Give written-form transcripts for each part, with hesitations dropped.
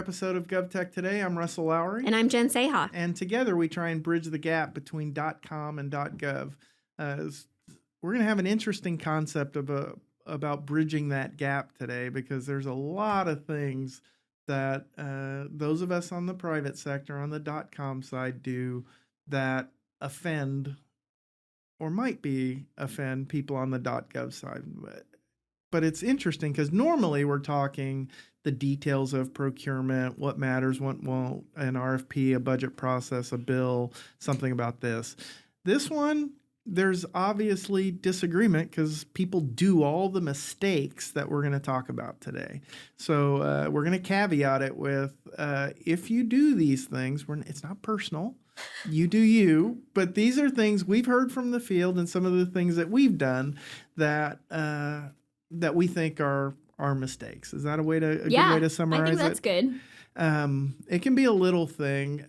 episode of GovTech Today. I'm Russell Lowry. And I'm Jen Seha. And together we try and bridge the gap between .com and .gov. We're going to have an interesting concept about bridging that gap today, because there's a lot of things that those of us on the private sector, on the .com side, do that offend or might be offend people on the .gov side. But it's interesting because normally we're talking the details of procurement, what matters, what won't, an RFP, a budget process, a bill, something about this. This one, there's obviously disagreement because people do all the mistakes that we're going to talk about today. So we're going to caveat it with, if you do these things, it's not personal. You do you, but these are things we've heard from the field and some of the things that we've done that we think are mistakes. Is that a good way to summarize it? I think that's good. It can be a little thing.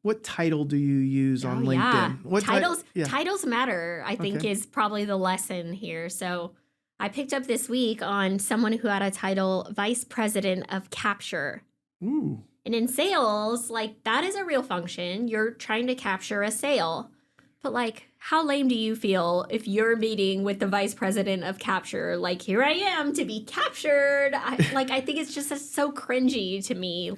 What title do you use on LinkedIn? Titles matter, I think, is probably the lesson here. So I picked up this week on someone who had a title Vice President of Capture. Ooh. And in sales, that is a real function. You're trying to capture a sale. But how lame do you feel if you're meeting with the vice president of capture? Here I am to be captured. I think it's just so cringy to me.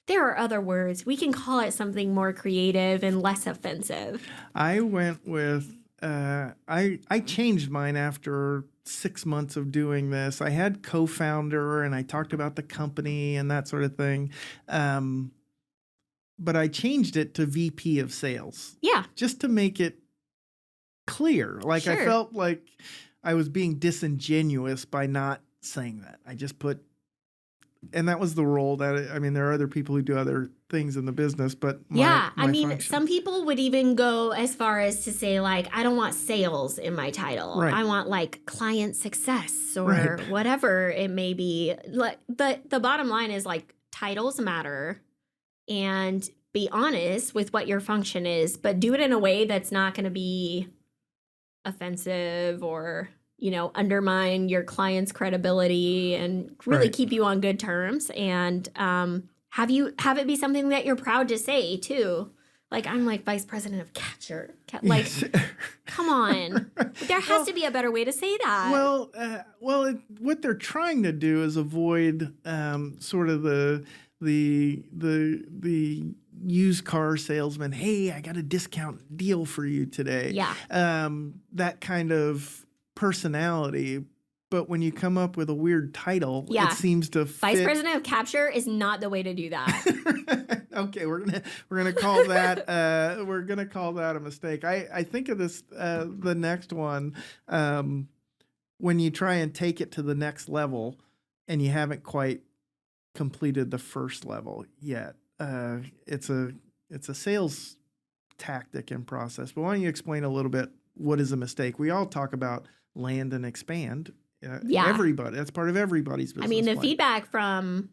There are other words. We can call it something more creative and less offensive. I went with, I changed mine after 6 months of doing this. I had co-founder and I talked about the company and that sort of thing. But I changed it to VP of sales. Yeah. Just to make it clear. Sure. I felt like I was being disingenuous by not saying that. I just put, and that was the role there are other people who do other things in the business, but my function. Some people would even go as far as to say, I don't want sales in my title. Right. I want client success or whatever it may be. The bottom line is titles matter. And be honest with what your function is, but do it in a way that's not going to be offensive or, undermine your client's credibility and really keep you on good terms. And have it be something that you're proud to say too. I'm vice president of capture. Come on. There has to be a better way to say that. Well, what they're trying to do is avoid sort of the used car salesman. Hey, I got a discount deal for you today. Yeah. That kind of personality. But when you come up with a weird title, it seems to fit. Vice president of capture is not the way to do that. Okay, we're gonna call that a mistake. I think of this the next one, when you try and take it to the next level and you haven't quite completed the first level yet. It's a sales tactic and process. But why don't you explain a little bit what is a mistake? We all talk about land and expand. Everybody, that's part of everybody's business. The feedback from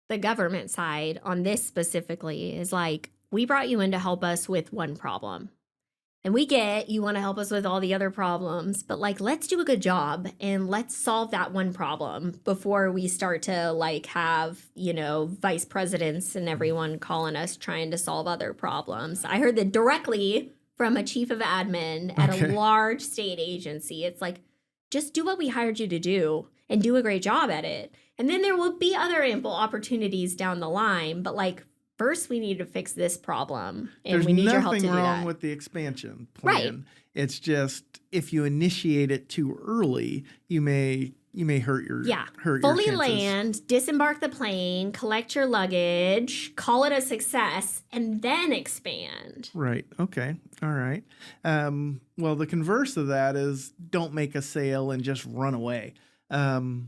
the government side on this specifically is we brought you in to help us with one problem. And we get you want to help us with all the other problems, but let's do a good job and let's solve that one problem before we start to have, vice presidents and everyone calling us trying to solve other problems. I heard that directly from a chief of admin at a large state agency. It's just do what we hired you to do and do a great job at it. And then there will be other ample opportunities down the line, but first, we need to fix this problem, and we need your help to do that. There's nothing wrong with the expansion plan. Right. It's just if you initiate it too early, you may hurt your fully chances. land, disembark the plane, collect your luggage, call it a success, and then expand. Right. Okay. All right. Well, the converse of that is don't make a sale and just run away. And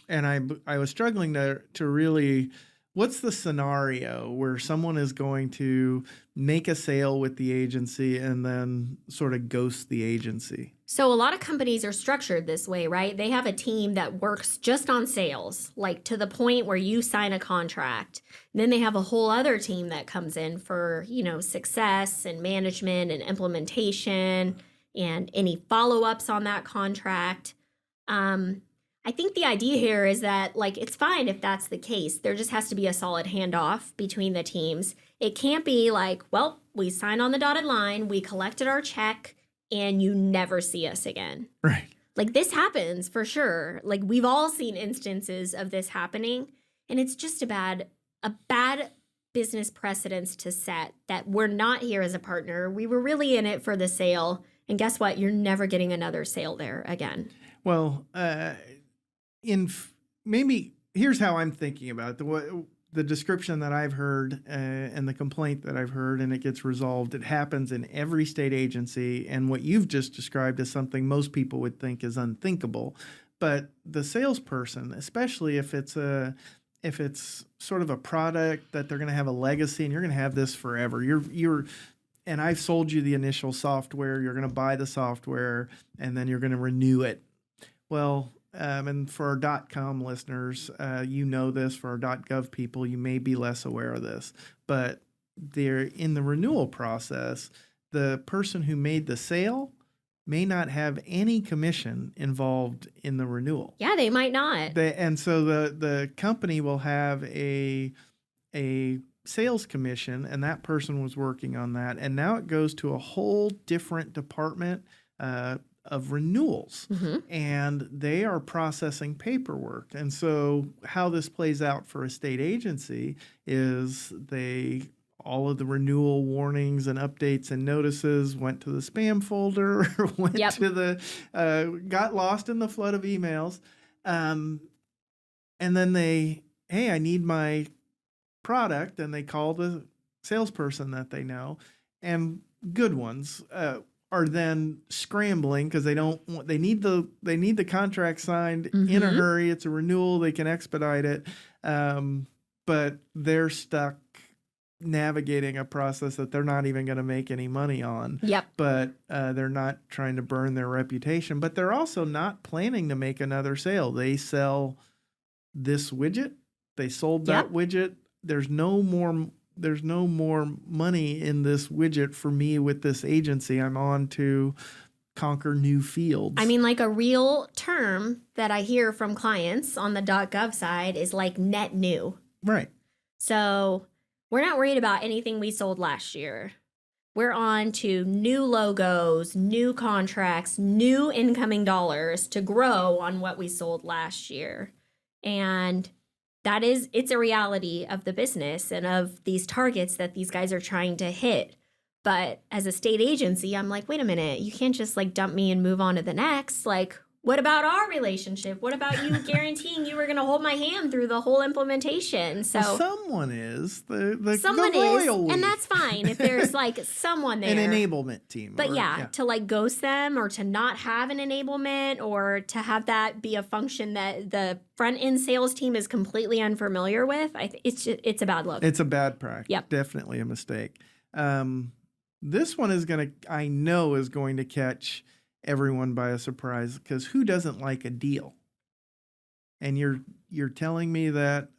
I was struggling to really. What's the scenario where someone is going to make a sale with the agency and then sort of ghost the agency? So a lot of companies are structured this way, right? They have a team that works just on sales, to the point where you sign a contract. Then they have a whole other team that comes in for, success and management and implementation and any follow-ups on that contract. I think the idea here is that, like, it's fine if that's the case. There just has to be a solid handoff between the teams. It can't be like, well, we signed on the dotted line, we collected our check, and you never see us again. Right. Like, this happens for sure. Like, we've all seen instances of this happening, and it's just a bad business precedence to set that we're not here as a partner. We were really in it for the sale, and guess what? You're never getting another sale there again. Well, maybe here's how I'm thinking about it. The description that I've heard and the complaint that I've heard, and it gets resolved. It happens in every state agency, and what you've just described is something most people would think is unthinkable. But the salesperson, especially if it's sort of a product that they're going to have a legacy and you're going to have this forever. And I've sold you the initial software. You're going to buy the software, and then you're going to renew it. Well. And for our .com listeners, you know this. For our .gov people, you may be less aware of this. But in the renewal process, the person who made the sale may not have any commission involved in the renewal. Yeah, they might not. And so the company will have a sales commission, and that person was working on that. And now it goes to a whole different department of renewals, and they are processing paperwork. And so how this plays out for a state agency is all of the renewal warnings and updates and notices went to the spam folder, went to got lost in the flood of emails. And then hey, I need my product, and they call the salesperson that they know, and good ones are then scrambling because they need the contract signed in a hurry. It's a renewal. They can expedite it. But they're stuck navigating a process that they're not even going to make any money on. Yep. But they're not trying to burn their reputation, but they're also not planning to make another sale. They sell this widget. They sold that widget. There's no more money in this widget for me with this agency. I'm on to conquer new fields. I mean, like, a real term that I hear from clients on the .gov side is like net new. Right. So we're not worried about anything we sold last year. We're on to new logos, new contracts, new incoming dollars to grow on what we sold last year. And it's a reality of the business and of these targets that these guys are trying to hit. But as a state agency, I'm like, wait a minute, you can't just like dump me and move on to the next. Like, what about our relationship? What about you guaranteeing you were going to hold my hand through the whole implementation? So someone is the royal, and that's fine if there's like someone there, an enablement team. But to like ghost them or to not have an enablement or to have that be a function that the front end sales team is completely unfamiliar with, it's a bad look. It's a bad practice. Yep. Definitely a mistake. This one is going to catch everyone by a surprise, because who doesn't like a deal? And you're telling me that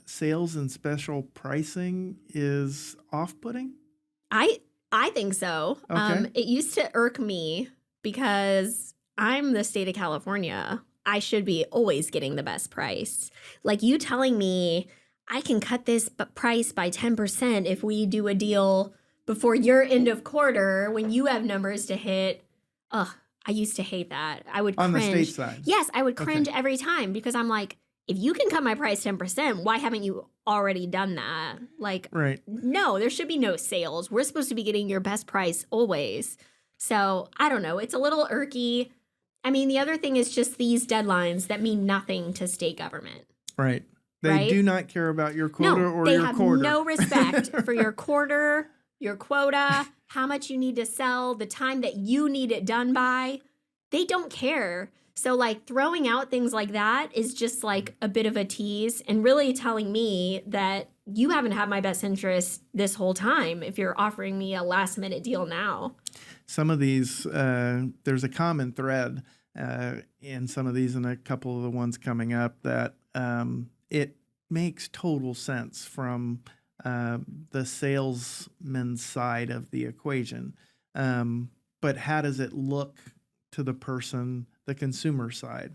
sales and special pricing is off-putting? I think so. Okay. It used to irk me because I'm the state of California. I should be always getting the best price. Like, you telling me I can cut this price by 10% if we do a deal before your end of quarter when you have numbers to hit. Ugh. I used to hate that. I would cringe. On the state side? Yes, I would cringe every time because I'm like, if you can cut my price 10%, why haven't you already done that? Like, right. No, there should be no sales. We're supposed to be getting your best price always. So I don't know. It's a little irky. I mean, the other thing is just these deadlines that mean nothing to state government. Right. They do not care about your quota or your quarter. They have no respect for your quarter, your quota, how much you need to sell, the time that you need it done by. They don't care. So like throwing out things like that is just like a bit of a tease and really telling me that you haven't had my best interest this whole time if you're offering me a last minute deal now. Some of these, there's a common thread in some of these and a couple of the ones coming up that it makes total sense from the salesman's side of the equation. But how does it look to the person, the consumer side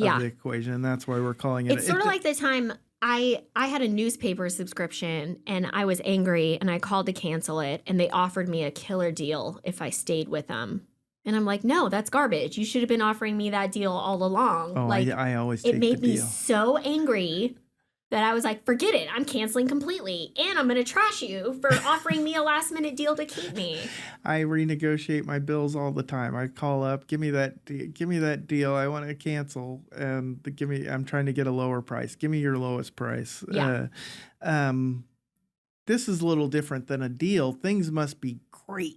Yeah. the equation, and that's why we're calling it. It's sort of like the time I had a newspaper subscription and I was angry and I called to cancel it and they offered me a killer deal if I stayed with them. And I'm like, no, that's garbage. You should have been offering me that deal all along. Oh, like, I always it take made the me deal. so angry that I was like, forget it. I'm canceling completely. And I'm going to trash you for offering me a last minute deal to keep me. I renegotiate my bills all the time. I call up, give me that deal. I want to cancel, and I'm trying to get a lower price. Give me your lowest price. Yeah. This is a little different than a deal. Things must be great.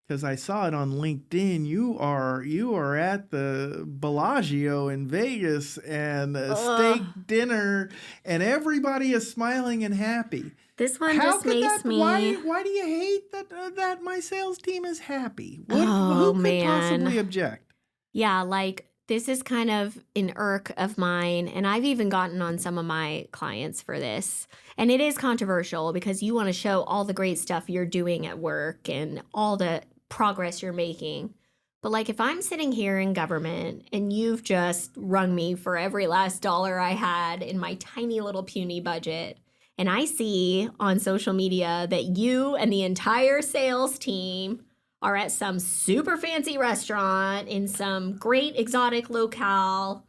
Because I saw it on LinkedIn, you are at the Bellagio in Vegas and a steak dinner, and everybody is smiling and happy. This one just makes me. Why do you hate that my sales team is happy? Oh, who could possibly object? Yeah, like this is kind of an irk of mine, and I've even gotten on some of my clients for this. And it is controversial because you want to show all the great stuff you're doing at work and all the progress you're making. But like if I'm sitting here in government and you've just wrung me for every last dollar I had in my tiny little puny budget, and I see on social media that you and the entire sales team are at some super fancy restaurant in some great exotic locale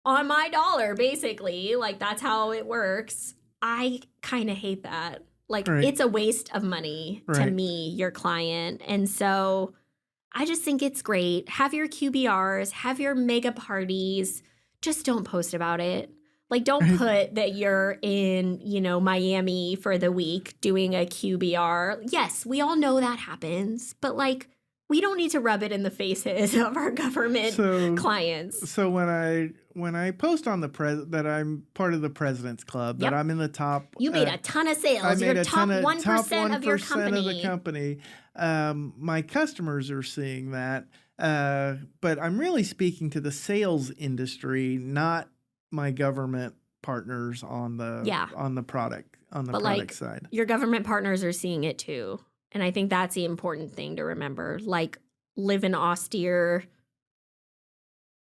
on my dollar, basically, like that's how it works. I kind of hate that. Like, It's a waste of money to me, your client. And so I just think it's great. Have your QBRs, have your mega parties. Just don't post about it. Like, don't put that you're in, Miami for the week doing a QBR. Yes, we all know that happens. But, like, we don't need to rub it in the faces of our government clients. So when I post on that I'm part of the President's Club, that I'm in the top. You made a ton of sales. You're top 1% of your company. Of the company. My customers are seeing that. But I'm really speaking to the sales industry, not my government partners on the product side. Your government partners are seeing it too. And I think that's the important thing to remember. Like, live an austere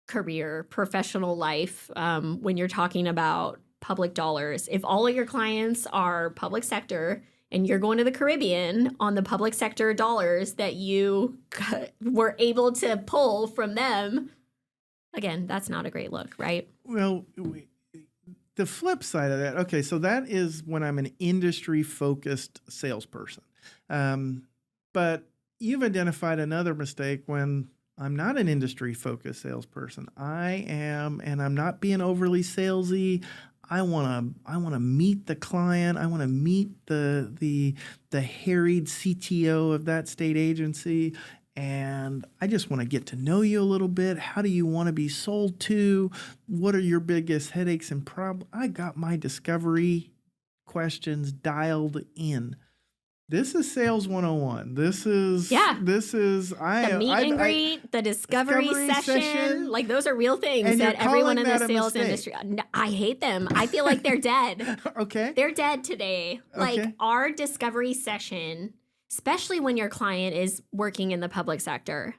career, professional life when you're talking about public dollars. If all of your clients are public sector and you're going to the Caribbean on the public sector dollars that you were able to pull from them, again, that's not a great look, right? Well, the flip side of that, okay, so that is when I'm an industry-focused salesperson. But you've identified another mistake when I'm not an industry-focused salesperson. I am, and I'm not being overly salesy. I want to meet the client. I want to meet the harried CTO of that state agency, and I just want to get to know you a little bit. How do you want to be sold to? What are your biggest headaches and problems? I got my discovery questions dialed in. This is Sales 101. This is the meet and greet, the discovery session. Like, those are real things that everyone in the sales industry. I hate them. I feel like they're dead. Okay. They're dead today. Like, our discovery session, especially when your client is working in the public sector,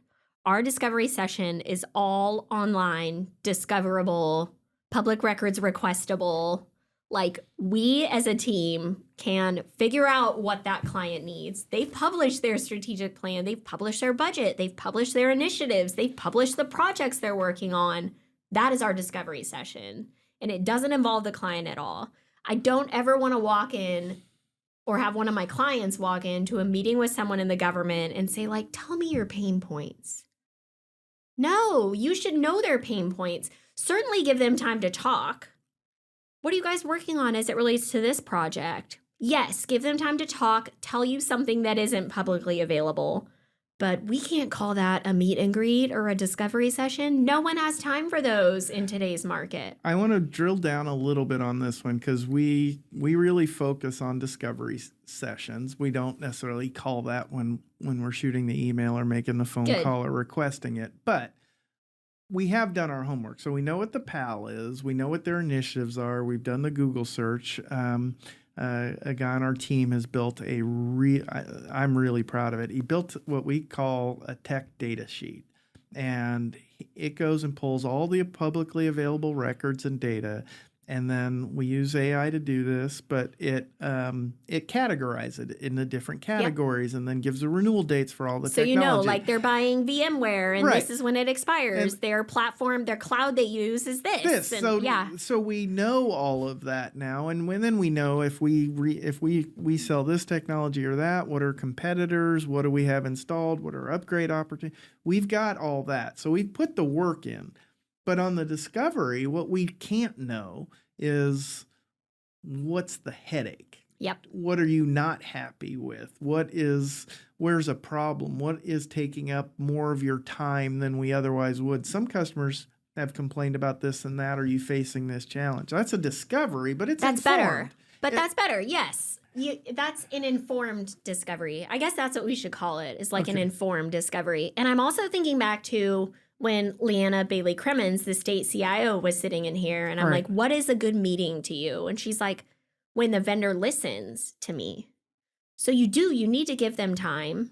our discovery session is all online, discoverable, public records requestable. Like, we as a team can figure out what that client needs. They've published their strategic plan. They've published their budget. They've published their initiatives. They've published the projects they're working on. That is our discovery session. And it doesn't involve the client at all. I don't ever want to walk in or have one of my clients walk into a meeting with someone in the government and say, like, tell me your pain points. No, you should know their pain points. Certainly give them time to talk. What are you guys working on as it relates to this project? Yes, give them time to talk, tell you something that isn't publicly available. But we can't call that a meet and greet or a discovery session. No one has time for those in today's market. I want to drill down a little bit on this one because we really focus on discovery sessions. We don't necessarily call that when we're shooting the email or making the phone call or requesting it. But we have done our homework. So we know what the PAL is. We know what their initiatives are. We've done the Google search. A guy on our team has built I'm really proud of it. He built what we call a tech data sheet. and it goes and pulls all the publicly available records and data. And then we use AI to do this, but it categorizes it into different categories and then gives the renewal dates for all the So technology. like they're buying VMware and Right. this is when it expires. And their platform, their cloud they use is this. And so we know all of that now, and then we know if we sell this technology or that, what are competitors, what do we have installed, what are upgrade opportunities. We've got all that, so we've put the work in. But on the discovery, what we can't know is what's the headache. Yep. What are you not happy with? Where's a problem? What is taking up more of your time than we otherwise would? Some customers have complained about this and that. Are you facing this challenge? That's a discovery, but that's better. But that's better. Yes. That's an informed discovery. I guess that's what we should call it, is like an informed discovery. And I'm also thinking back to when Leanna Bailey Cremens, the state CIO, was sitting in here, and I'm like, what is a good meeting to you? And she's like, when the vendor listens to me. So you need to give them time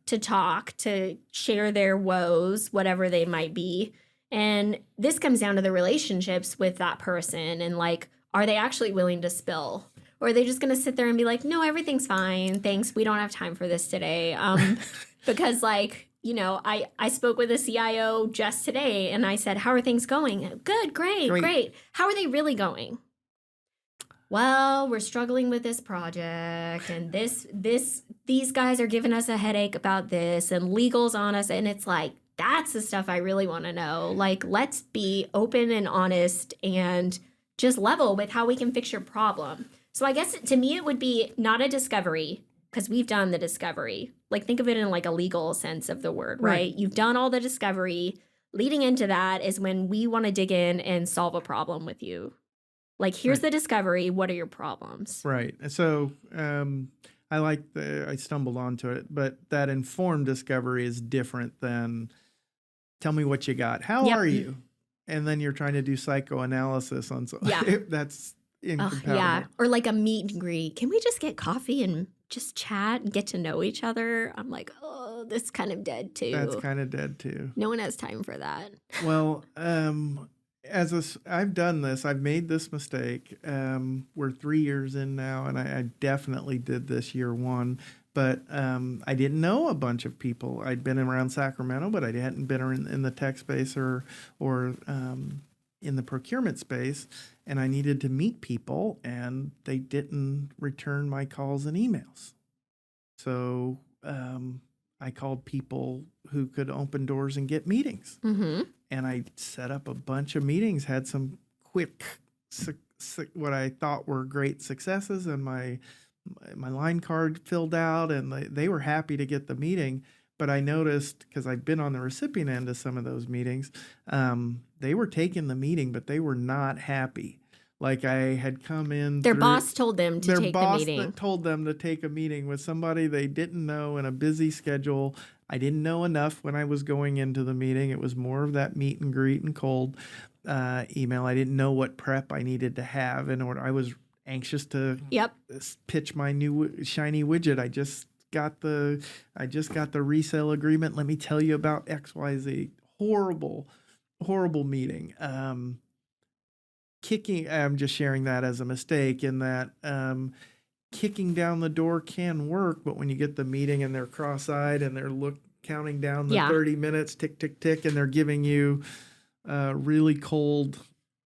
to talk, to share their woes, whatever they might be. And this comes down to the relationships with that person and like, are they actually willing to spill? Or are they just going to sit there and be like, no, everything's fine. Thanks. We don't have time for this today. Because like, I spoke with a CIO just today and I said, how are things going? Good, great. How are they really going? Well, we're struggling with this project and these guys are giving us a headache about this and legal's on us. And it's like, that's the stuff I really want to know. Like, let's be open and honest and just level with how we can fix your problem. So I guess to me, it would be not a discovery, because we've done the discovery. Like, think of it in like a legal sense of the word, right? You've done all the discovery. Leading into that is when we want to dig in and solve a problem with you. Like, here's the discovery. What are your problems? Right. So I stumbled onto it, but that informed discovery is different than tell me what you got. How are you? And then you're trying to do psychoanalysis on something. Yeah. That's incompatible. Yeah. Or like a meet and greet. Can we just get coffee and just chat and get to know each other? I'm like, oh, this is kind of dead too. That's kind of dead too. No one has time for that. Well, I've done this. I've made this mistake. We're 3 years in now, and I definitely did this year one. But I didn't know a bunch of people. I'd been around Sacramento, but I hadn't been in the tech space or in the procurement space. And I needed to meet people, and they didn't return my calls and emails. So I called people who could open doors and get meetings. Mm-hmm. And I set up a bunch of meetings, had some quick, what I thought were great successes, and my line card filled out, and they were happy to get the meeting. But I noticed, because I've been on the recipient end of some of those meetings, they were taking the meeting, but they were not happy. Like, I had come in. Their boss told them to take the meeting. Their boss told them to take a meeting with somebody they didn't know in a busy schedule. I didn't know enough when I was going into the meeting. It was more of that meet and greet and cold email. I didn't know what prep I needed to have in order. I was anxious to pitch my new shiny widget. I just got the resale agreement. Let me tell you about XYZ. Horrible meeting. I'm just sharing that as a mistake in that kicking down the door can work, but when you get the meeting and they're cross-eyed and they're counting down the 30 minutes, tick, tick, tick, and they're giving you really cold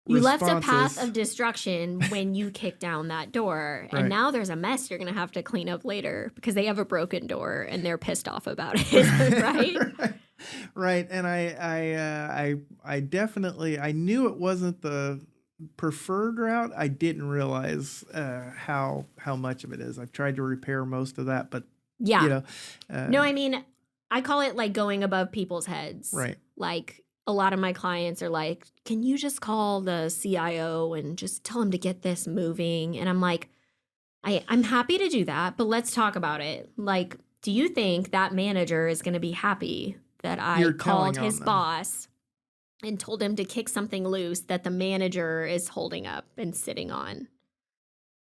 responses. Left a path of destruction when you kick down that door. And now there's a mess you're going to have to clean up later because they have a broken door and they're pissed off about it, right? Right. And I definitely, I knew it wasn't the preferred route. I didn't realize how much of it is. I've tried to repair most of that, but no, I mean, I call it like going above people's heads. Right. Like, a lot of my clients are like, can you just call the CIO and just tell him to get this moving? And I'm like, I'm happy to do that, but let's talk about it. Like, do you think that manager is going to be happy that I called his boss and told him to kick something loose that the manager is holding up and sitting on?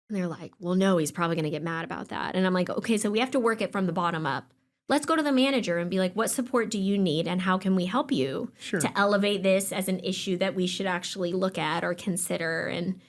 And they're like, well, no, he's probably going to get mad about that. And I'm like, okay, so we have to work it from the bottom up. let's go to the manager and be like, what support do you need and how can we help you Sure. to elevate this as an issue that we should actually look at or consider? And,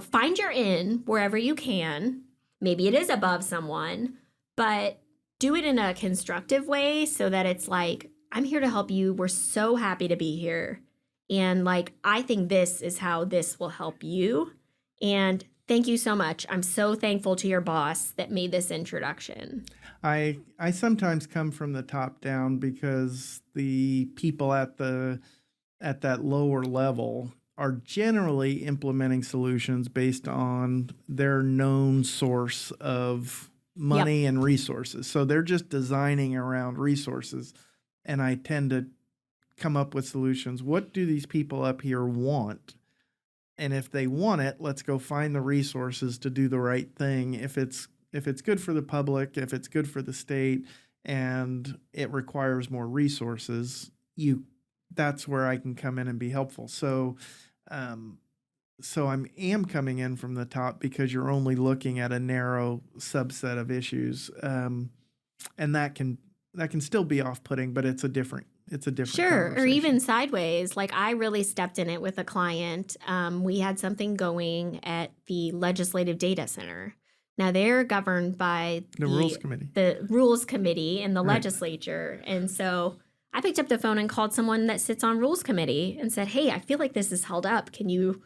find your in wherever you can. Maybe it is above someone, but do it in a constructive way so that it's like, I'm here to help you. We're so happy to be here. And like, I think this is how this will help you. And thank you so much. I'm so thankful to your boss that made this introduction. I sometimes come from the top down because the people at that lower level are generally implementing solutions based on their known source of money and resources. So they're just designing around resources. And I tend to come up with solutions. What do these people up here want? And if they want it, let's go find the resources to do the right thing. If it's good for the public, if it's good for the state, and it requires more resources, that's where I can come in and be helpful. So I am coming in from the top because you're only looking at a narrow subset of issues, and that can still be off-putting, but it's a different Sure, or even conversation. sideways. Like I really stepped in it with a client. We had something going at the Legislative Data Center. Now they're governed by The Rules Committee. the Rules Committee in the Right. legislature. And so I picked up the phone and called someone that sits on Rules Committee and said, hey, I feel like this is held up. Can you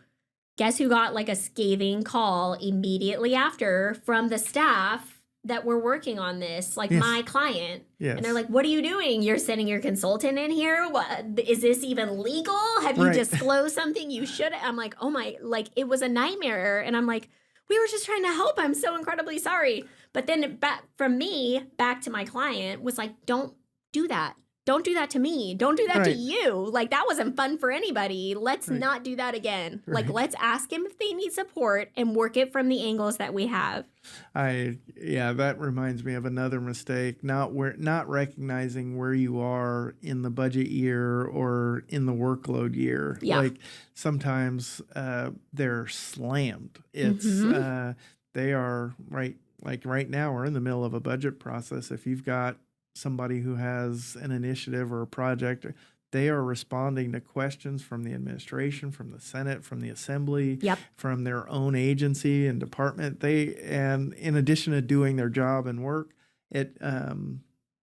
guess who got like a scathing call immediately after from the staff that were working on this, like Yes. my client? Yes. And they're like, what are you doing? You're sending your consultant in here? What, is this even legal? Have you Right. disclosed something you should? I'm like, oh my, like it was a nightmare. And I'm like, we were just trying to help. I'm so incredibly sorry. But then back from me, back to my client was like, don't do that. Don't do that to me. Don't do that to Right. you. Like that wasn't fun for anybody. Let's Right. not do that again. Like Right. let's ask them if they need support and work it from the angles that we have. That reminds me of another mistake, not recognizing where you are in the budget year or in the workload year. Yeah. Like sometimes they're slammed. It's they are right now we're in the middle of a budget process. If you've got somebody who has an initiative or a project, they are responding to questions from the administration, from the Senate, from the Assembly, Yep. from their own agency and department. And in addition to doing their job and work,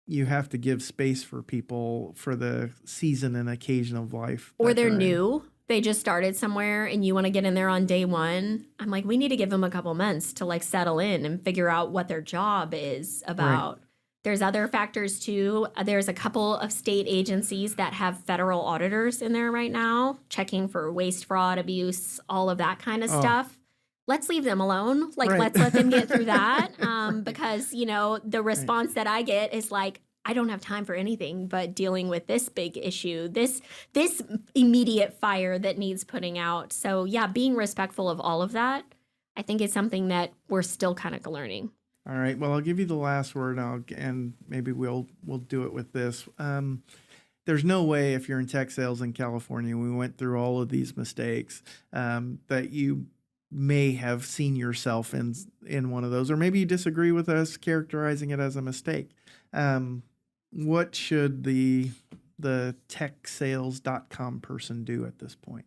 you have to give space for people for the season and occasion of life. Or that they're in. new. They just started somewhere and you want to get in there on day one. I'm like, we need to give them a couple months to like settle in and figure out what their job is about. There's other factors too. There's a couple of state agencies that have federal auditors in there right now, checking for waste, fraud, abuse, all of that kind of stuff. Let's leave them alone. Like, Right. let's let them get through that. Because, the response that I get is like, I don't have time for anything but dealing with this big issue, this immediate fire that needs putting out. So yeah, being respectful of all of that, I think is something that we're still kind of learning. All right. Well, I'll give you the last word, and maybe we'll do it with this. There's no way, if you're in tech sales in California, we went through all of these mistakes, that you may have seen yourself in one of those, or maybe you disagree with us characterizing it as a mistake. What should the techsales.com person do at this point?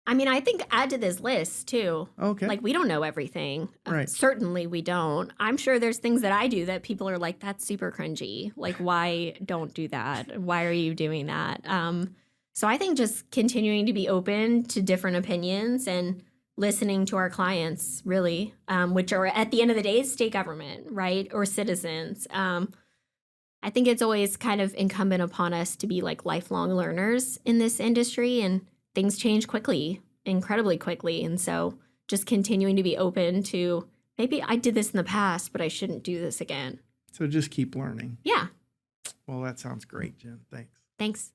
I mean, I think add to this list too. Okay. Like, we don't know everything. Right. Certainly we don't. I'm sure there's things that I do that people are like, that's super cringy. Like, why don't do that? Why are you doing that? So I think just continuing to be open to different opinions and listening to our clients, really, which are at the end of the day, state government, right? Or citizens. I think it's always kind of incumbent upon us to be like lifelong learners in this industry, and things change quickly, incredibly quickly. And so just continuing to be open to maybe I did this in the past, but I shouldn't do this again. So just keep learning. Yeah. Well, that sounds great, Jen. Thanks. Thanks.